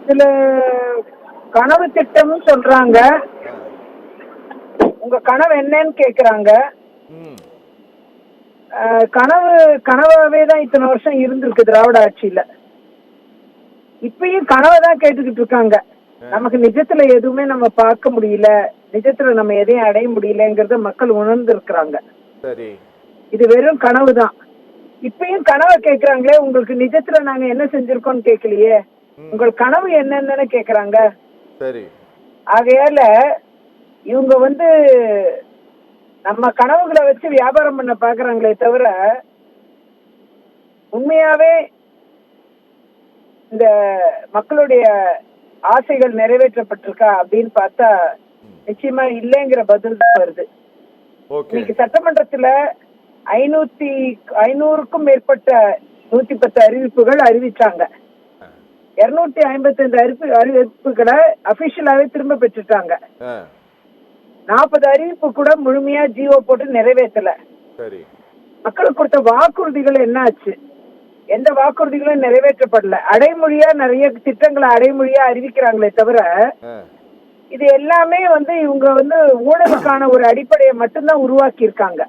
சில கனவு திட்டம்னு சொல்றாங்க. ஆ. உங்க கனவு என்னன்னு கேக்குறாங்க. ம். கனவு கனவாவே தான் இத்தனை வருஷம் இருந்திருக்கு திராவிட ஆட்சியில. இப்பயும் கனவை தான் கேட்டுக்கிட்டு இருக்காங்க. நமக்கு நிஜத்துல எதுவுமே நம்ம பார்க்க முடியல, நிஜத்துல நம்ம எதையும் அடைய முடியலங்கிறத மக்கள் உணர்ந்து இருக்கிறாங்க. சரி. இது வெறும் கனவு தான். இப்பயும் கனவை கேக்குறாங்களே, உங்களுக்கு நிஜத்துல நாங்க என்ன செஞ்சிருக்கோம்னு கேட்கலையே, உங்கள் கனவு என்னன்னு கேக்குறாங்க. சரி. ஆகையால இவங்க நம்ம கனவுகளை வச்சு வியாபாரம் பண்ண பாக்குறாங்களே தவிர உண்மையாவே இந்த மக்களுடைய ஆசைகள் நிறைவேற்றப்பட்டிருக்கா அப்படின்னு பார்த்தா நிச்சயமா இல்லைங்கிற பதில் தான் வருது. இன்னைக்கு சட்டமன்றத்துல 500க்கும் மேற்பட்ட 110 அறிவிப்புகள் அறிவிச்சாங்க. 255 அறிவிப்புகளை அபிஷியலாவே திரும்ப பெற்றுட்டாங்க. 40 அறிவிப்பு கூட முழுமையா ஜிஓ போட்டு நிறைவேற்றல. மக்களுக்கு கொடுத்த வாக்குறுதிகள் என்ன ஆச்சு? எந்த வாக்குறுதிகளும் நிறைவேற்றப்படல. அடைமொழியா நிறைய திட்டங்களை அடைமொழியா அறிவிக்கிறாங்களே தவிர இது எல்லாமே இவங்க ஊழலுக்கான ஒரு அடிப்படையை மட்டும்தான் உருவாக்கி இருக்காங்க.